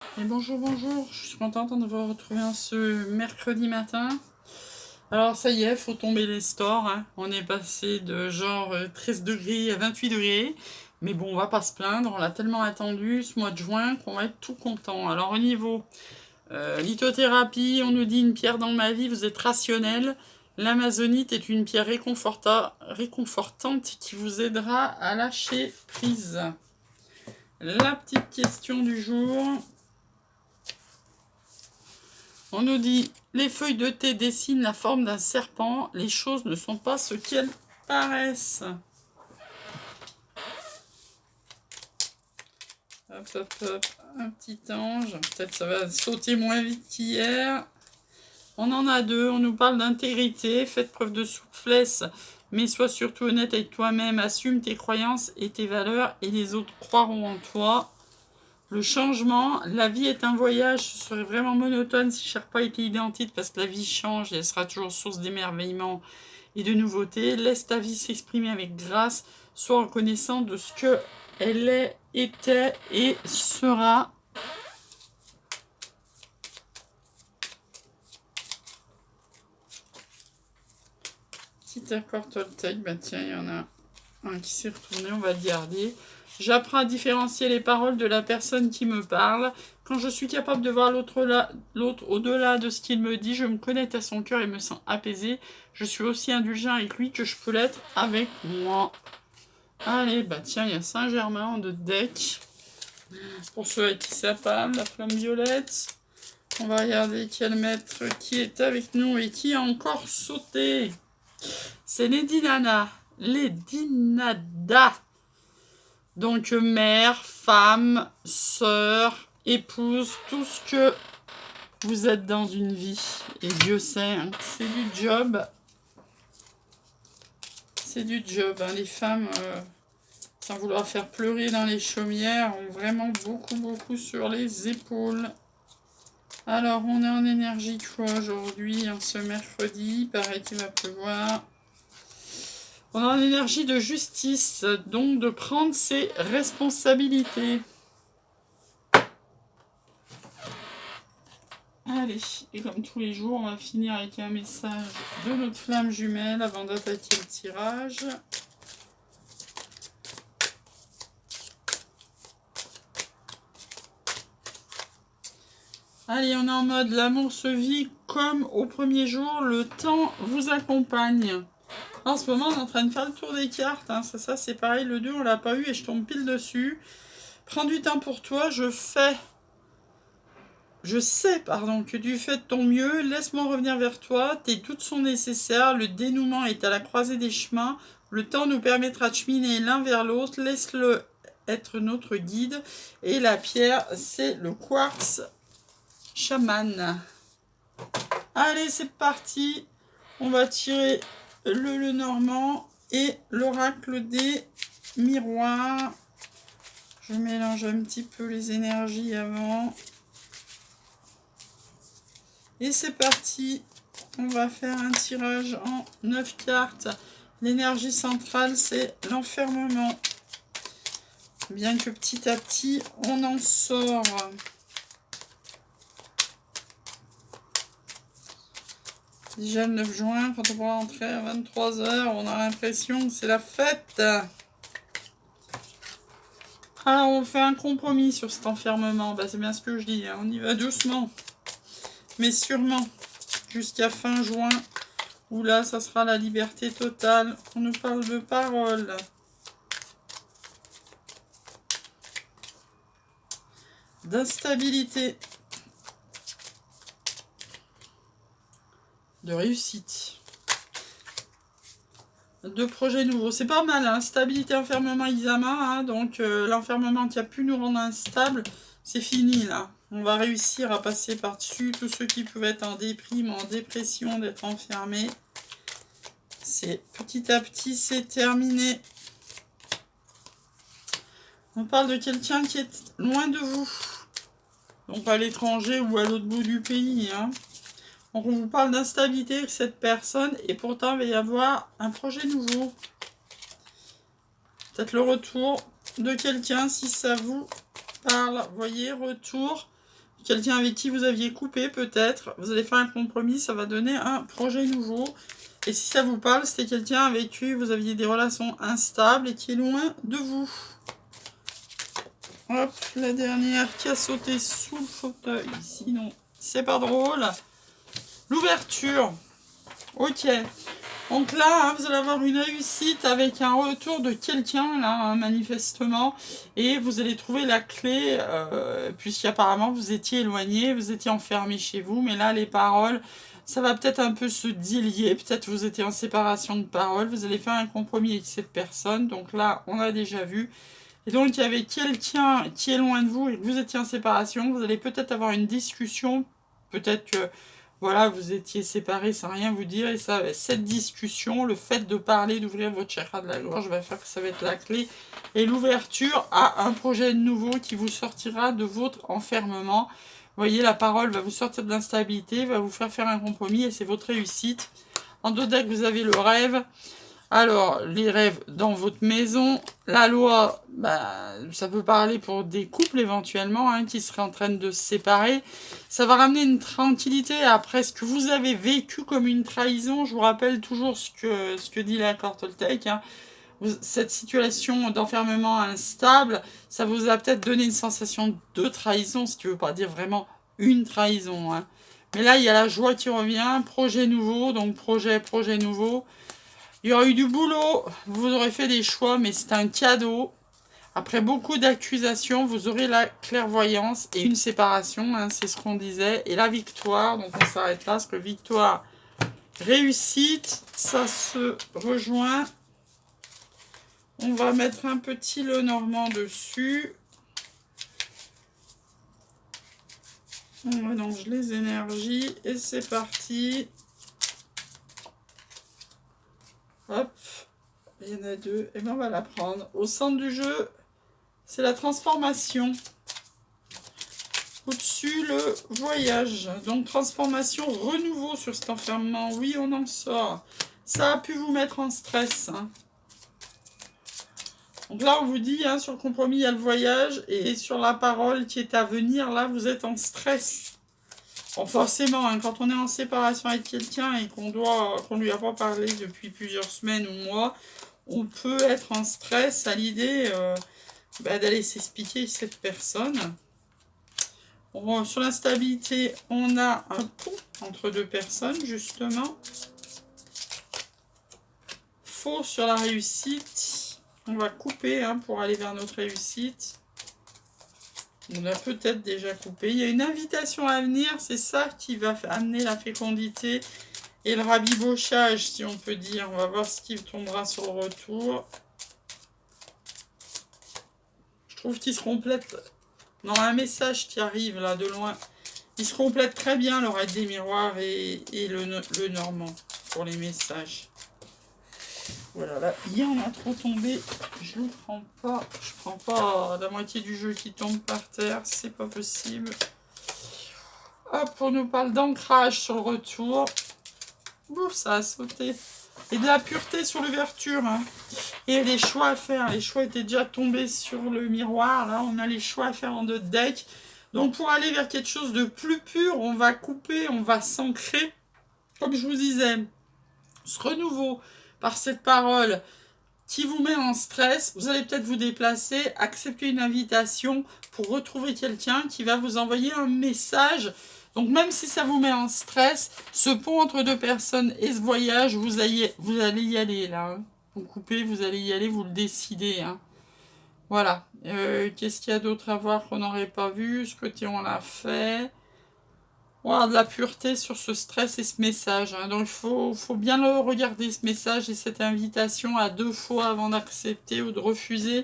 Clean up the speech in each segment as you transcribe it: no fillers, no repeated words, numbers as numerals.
Et bonjour, bonjour, je suis contente de vous retrouver ce mercredi matin. Alors ça y est, faut tomber les stores, hein. On est passé de genre 13 degrés à 28 degrés. Mais bon, on va pas se plaindre, on l'a tellement attendu ce mois de juin qu'on va être tout content. Alors au niveau lithothérapie, on nous dit une pierre dans ma vie, vous êtes rationnel. L'amazonite est une pierre réconfortante qui vous aidera à lâcher prise. La petite question du jour. On nous dit, les feuilles de thé dessinent la forme d'un serpent, les choses ne sont pas ce qu'elles paraissent. Hop, hop, hop, un petit ange, peut-être ça va sauter moins vite qu'hier. On en a deux, on nous parle d'intégrité, faites preuve de souplesse, mais sois surtout honnête avec toi-même, assume tes croyances et tes valeurs et les autres croiront en toi. Le changement, la vie est un voyage, ce serait vraiment monotone si Sherpa était identique parce que la vie change et elle sera toujours source d'émerveillement et de nouveautés. Laisse ta vie s'exprimer avec grâce, sois reconnaissant de ce que elle est, était et sera. Petit accord Toltec, bah tiens, il y en a un qui s'est retourné, on va le garder. J'apprends à différencier les paroles de la personne qui me parle. Quand je suis capable de voir l'autre au-delà de ce qu'il me dit, je me connecte à son cœur et me sens apaisé. Je suis aussi indulgent avec lui que je peux l'être avec moi. Allez, bah tiens, il y a Saint-Germain en deux deck. Pour ceux à qui ça parle, la flamme violette. On va regarder quel maître qui est avec nous et qui a encore sauté. C'est Lady Nada. Donc mère, femme, sœur, épouse, tout ce que vous êtes dans une vie. Et Dieu sait, hein, c'est du job. C'est du job. Hein. Les femmes, sans vouloir faire pleurer dans les chaumières, ont vraiment beaucoup sur les épaules. Alors, on est en énergie quoi aujourd'hui, ce mercredi. Il paraît qu'il va pleuvoir. On est en énergie de justice, donc de prendre ses responsabilités. Allez, et comme tous les jours, on va finir avec un message de notre flamme jumelle avant d'attaquer le tirage. Allez, on est en mode l'amour se vit comme au premier jour, le temps vous accompagne. En ce moment, on est en train de faire le tour des cartes. Hein. Ça c'est pareil, le 2, on l'a pas eu et je tombe pile dessus. Prends du temps pour toi, je sais, que tu fais de ton mieux, laisse-moi revenir vers toi, tes doutes sont nécessaires, le dénouement est à la croisée des chemins, le temps nous permettra de cheminer l'un vers l'autre, laisse-le être notre guide, et la pierre, c'est le quartz chaman. Allez, c'est parti, on va tirer le normand et l'oracle des miroirs. Je mélange un petit peu les énergies avant. Et c'est parti, on va faire un tirage en 9 cartes. L'énergie centrale, c'est l'enfermement. Bien que petit à petit, on en sort. Déjà le 9 juin, quand on va rentrer à 23 h, on a l'impression que c'est la fête. Alors, on fait un compromis sur cet enfermement. Bah, c'est bien ce que je dis, hein. On y va doucement, mais sûrement, jusqu'à fin juin, où là, ça sera la liberté totale. On nous parle de parole. D'instabilité. De réussite. De projets nouveaux. C'est pas mal, hein. Stabilité, enfermement, examen. Hein. Donc, l'enfermement qui a pu nous rendre instable, c'est fini, là. On va réussir à passer par-dessus tous ceux qui pouvaient être en déprime, en dépression, d'être enfermés. C'est petit à petit, c'est terminé. On parle de quelqu'un qui est loin de vous. Donc, à l'étranger ou à l'autre bout du pays, hein. Donc on vous parle d'instabilité avec cette personne et pourtant il va y avoir un projet nouveau. Peut-être le retour de quelqu'un si ça vous parle. Vous voyez, retour quelqu'un avec qui vous aviez coupé peut-être. Vous allez faire un compromis, ça va donner un projet nouveau. Et si ça vous parle, c'était quelqu'un avec qui vous aviez des relations instables et qui est loin de vous. Hop, la dernière qui a sauté sous le fauteuil. Sinon, c'est pas drôle. L'ouverture. Ok. Donc là, hein, vous allez avoir une réussite avec un retour de quelqu'un, là, hein, manifestement. Et vous allez trouver la clé, puisqu'apparemment vous étiez éloigné, vous étiez enfermé chez vous. Mais là, les paroles, ça va peut-être un peu se délier. Peut-être vous étiez en séparation de paroles. Vous allez faire un compromis avec cette personne. Donc là, on a déjà vu. Et donc, il y avait quelqu'un qui est loin de vous et que vous étiez en séparation. Vous allez peut-être avoir une discussion. Peut-être que, voilà, vous étiez séparés sans rien vous dire. Et ça, cette discussion, le fait de parler, d'ouvrir votre chakra de la gorge, va faire que ça va être la clé. Et l'ouverture à un projet nouveau qui vous sortira de votre enfermement. Vous voyez, la parole va vous sortir de l'instabilité, va vous faire un compromis et c'est votre réussite. En deux decks, vous avez le rêve. Alors, les rêves dans votre maison, la loi, ça peut parler pour des couples éventuellement hein, qui seraient en train de se séparer. Ça va ramener une tranquillité après ce que vous avez vécu comme une trahison. Je vous rappelle toujours ce que dit la carte Toltec. Hein. Cette situation d'enfermement instable, ça vous a peut-être donné une sensation de trahison, ce qui ne veut pas dire vraiment une trahison. Hein. Mais là, il y a la joie qui revient, projet nouveau, donc projet nouveau. Il y aura eu du boulot, vous aurez fait des choix, mais c'est un cadeau. Après beaucoup d'accusations, vous aurez la clairvoyance et une séparation, hein, c'est ce qu'on disait. Et la victoire, donc on s'arrête là, parce que victoire, réussite, ça se rejoint. On va mettre un petit Lenormand dessus. On mélange les énergies et c'est parti. Hop. Il y en a deux, et bien on va la prendre. Au centre du jeu, c'est la transformation. Au-dessus, le voyage. Donc transformation, renouveau sur cet enfermement. Oui, on en sort. Ça a pu vous mettre en stress. Hein. Donc là, on vous dit, hein, sur le compromis, il y a le voyage. Et sur la parole qui est à venir, là, vous êtes en stress. Bon, forcément, hein, quand on est en séparation avec quelqu'un et qu'on lui a pas parlé depuis plusieurs semaines ou mois, on peut être en stress à l'idée d'aller s'expliquer cette personne. Bon, sur l'instabilité, on a un pont entre deux personnes, justement. Faux sur la réussite. On va couper hein, pour aller vers notre réussite. On a peut-être déjà coupé. Il y a une invitation à venir, c'est ça qui va amener la fécondité et le rabibochage, si on peut dire. On va voir ce qui tombera sur le retour. Je trouve qu'il se complète dans un message qui arrive là de loin. Il se complète très bien le raid des miroirs et le normand pour les messages. Voilà, là, il y en a trop tombé. Je ne prends pas. Je prends pas la moitié du jeu qui tombe par terre. C'est pas possible. Hop, on nous parle d'ancrage sur le retour. Ouf, ça a sauté. Et de la pureté sur l'ouverture. Hein. Et les choix à faire. Les choix étaient déjà tombés sur le miroir. Là, on a les choix à faire en deux decks. Donc, pour aller vers quelque chose de plus pur, on va couper, on va s'ancrer. Comme je vous disais, ce renouveau par cette parole qui vous met en stress, vous allez peut-être vous déplacer, accepter une invitation pour retrouver quelqu'un qui va vous envoyer un message. Donc même si ça vous met en stress, ce pont entre deux personnes et ce voyage, vous allez y aller là. Hein. Vous coupez, vous allez y aller, vous le décidez. Hein. Voilà. Qu'est-ce qu'il y a d'autre à voir qu'on n'aurait pas vu? Ce côté on l'a fait. On va avoir de la pureté sur ce stress et ce message. Hein. Donc il faut bien le regarder, ce message et cette invitation à deux fois avant d'accepter ou de refuser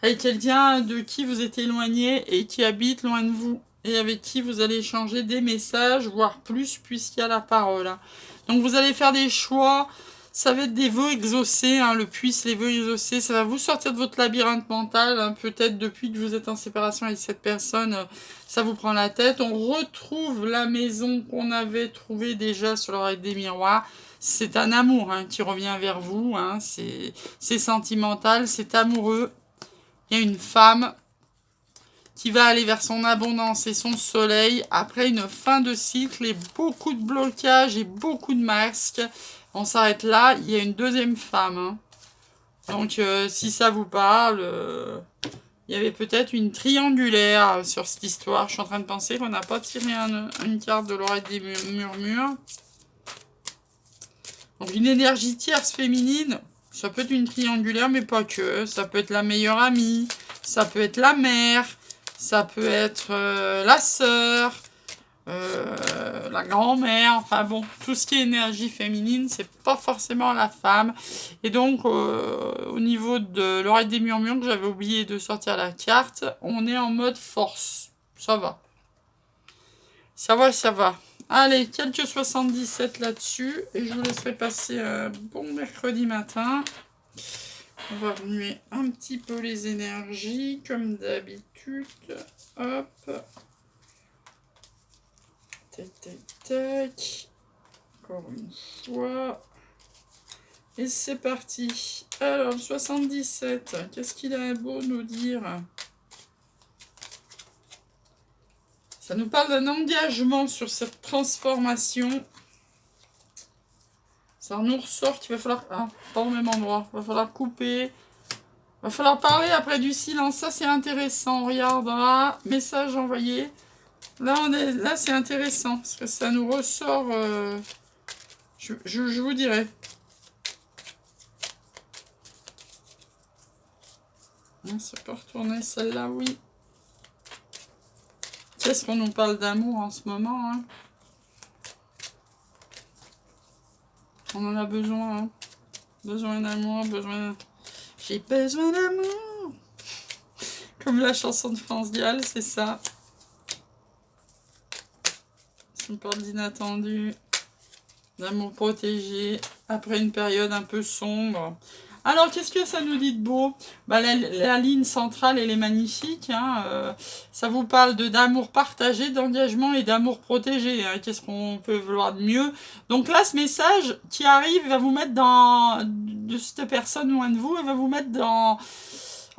avec quelqu'un de qui vous êtes éloigné et qui habite loin de vous. Et avec qui vous allez échanger des messages, voire plus, puisqu'il y a la parole. Hein. Donc vous allez faire des choix. Ça va être des vœux exaucés, hein, le puits, les vœux exaucés. Ça va vous sortir de votre labyrinthe mental. Hein, peut-être depuis que vous êtes en séparation avec cette personne, ça vous prend la tête. On retrouve la maison qu'on avait trouvée déjà sur le raid des miroirs. C'est un amour hein, qui revient vers vous. Hein, c'est sentimental, c'est amoureux. Il y a une femme. qui va aller vers son abondance et son soleil après une fin de cycle et beaucoup de blocages et beaucoup de masques. On s'arrête là, il y a une deuxième femme. Hein. Donc si ça vous parle, il y avait peut-être une triangulaire sur cette histoire. Je suis en train de penser qu'on n'a pas tiré une carte de l'oreille des murmures. Donc une énergie tierce féminine, ça peut être une triangulaire, mais pas que. Ça peut être la meilleure amie, ça peut être la mère, ça peut être la sœur, la grand-mère. Enfin bon, tout ce qui est énergie féminine, c'est pas forcément la femme. Et donc, au niveau de l'oreille des murmures, que j'avais oublié de sortir la carte, on est en mode force. Ça va. Ça va, ça va. Allez, quelques 77 là-dessus. Et je vous laisserai passer un bon mercredi matin. On va remuer un petit peu les énergies, comme d'habitude. Hop. Tac, tac, tac. Encore une fois. Et c'est parti. Alors, 77. Qu'est-ce qu'il a beau nous dire ? Ça nous parle d'un engagement sur cette transformation. Ça nous ressort qu'il va falloir... Ah, pas au même endroit. Il va falloir couper. Il va falloir parler après du silence. Ça, c'est intéressant. On regardera. Message envoyé. Là, c'est intéressant. Parce que ça nous ressort... Je vous dirai. Ça peut retourner celle-là, oui. Qu'est-ce qu'on nous parle d'amour en ce moment, hein? On en a besoin, hein? Besoin d'amour, besoin... J'ai besoin d'amour. Comme la chanson de France Gall, c'est ça. Ça me parle d'inattendu, d'amour protégé, après une période un peu sombre. Alors, qu'est-ce que ça nous dit de beau ? Bah, la ligne centrale, elle est magnifique. Hein, ça vous parle d'amour partagé, d'engagement et d'amour protégé. Hein, qu'est-ce qu'on peut vouloir de mieux ? Donc là, ce message qui arrive va vous mettre de cette personne loin de vous, elle va vous mettre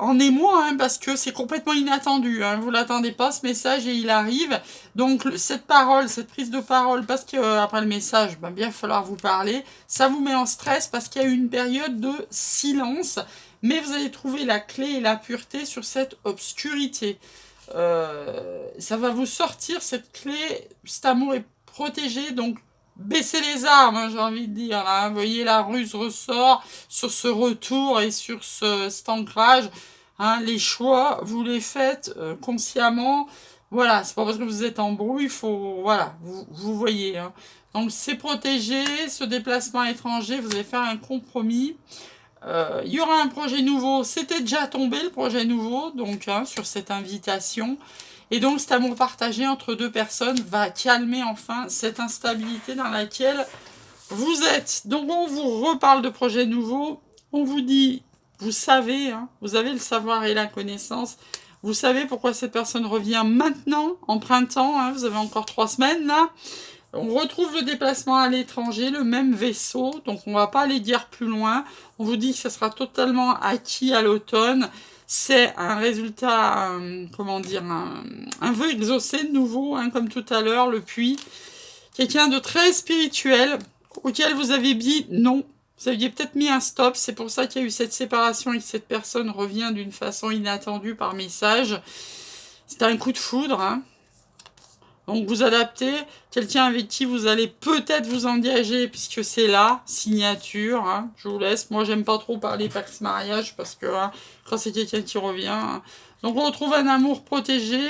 en émoi, hein, parce que c'est complètement inattendu. Hein, vous l'attendez pas, ce message, et il arrive. Donc, cette prise de parole, parce qu'après le message, bien, il va falloir vous parler, ça vous met en stress parce qu'il y a eu une période de silence, mais vous allez trouver la clé et la pureté sur cette obscurité. Ça va vous sortir cette clé, cet amour est protégé, donc baissez les armes, hein, j'ai envie de dire. Là, hein. Vous voyez, la ruse ressort sur ce retour et sur cet ancrage. Hein, les choix, vous les faites consciemment. Voilà, c'est pas parce que vous êtes en brouille, il faut... Voilà, vous voyez. Hein. Donc, c'est protégé, ce déplacement étranger, vous allez faire un compromis. Il y aura un projet nouveau. C'était déjà tombé, le projet nouveau, donc, hein, sur cette invitation. Et donc, cet amour partagé entre deux personnes va calmer enfin cette instabilité dans laquelle vous êtes. Donc, on vous reparle de projets nouveaux. On vous dit, vous savez, hein, vous avez le savoir et la connaissance. Vous savez pourquoi cette personne revient maintenant, en printemps. Hein, vous avez encore 3 semaines, là. On retrouve le déplacement à l'étranger, le même vaisseau. Donc, on ne va pas aller dire plus loin. On vous dit que ça sera totalement acquis à l'automne. C'est un résultat, comment dire, un vœu exaucé de nouveau, hein, comme tout à l'heure, le puits. Quelqu'un de très spirituel, auquel vous avez dit non. Vous aviez peut-être mis un stop, c'est pour ça qu'il y a eu cette séparation et que cette personne revient d'une façon inattendue par message. C'est un coup de foudre, hein. Donc vous adaptez, quelqu'un avec qui vous allez peut-être vous engager, puisque c'est la signature, hein. Je vous laisse. Moi, j'aime pas trop parler pax-mariage, parce que hein, quand c'est quelqu'un qui revient... Hein. Donc on retrouve un amour protégé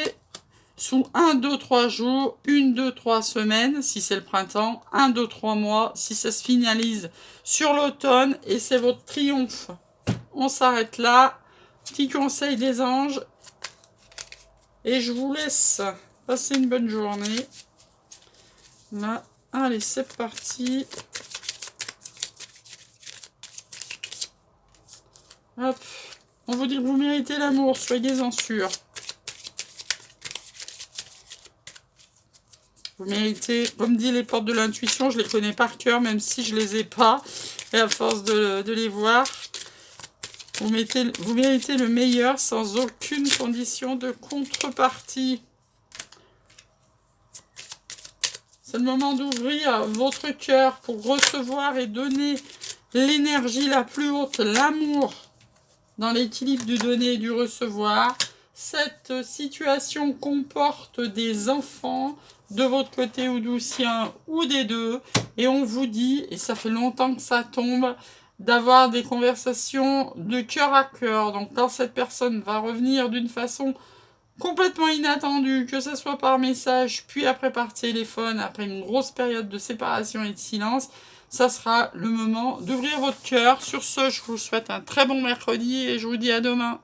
sous 1, 2, 3 jours, 1, 2, 3 semaines, si c'est le printemps, 1, 2, 3 mois, si ça se finalise sur l'automne, et c'est votre triomphe. On s'arrête là. Petit conseil des anges. Et je vous laisse... Passez une bonne journée. Là, allez, c'est parti. Hop. On vous dit que vous méritez l'amour, soyez-en sûrs. Vous méritez, comme dit les portes de l'intuition, je les connais par cœur, même si je les ai pas. Et à force de les voir, Vous méritez le meilleur sans aucune condition de contrepartie. C'est le moment d'ouvrir votre cœur pour recevoir et donner l'énergie la plus haute, l'amour, dans l'équilibre du donner et du recevoir. Cette situation comporte des enfants de votre côté ou du sien ou des deux. Et on vous dit, et ça fait longtemps que ça tombe, d'avoir des conversations de cœur à cœur. Donc quand cette personne va revenir d'une façon complètement inattendue, que ce soit par message, puis après par téléphone, après une grosse période de séparation et de silence, ça sera le moment d'ouvrir votre cœur. Sur ce, je vous souhaite un très bon mercredi et je vous dis à demain.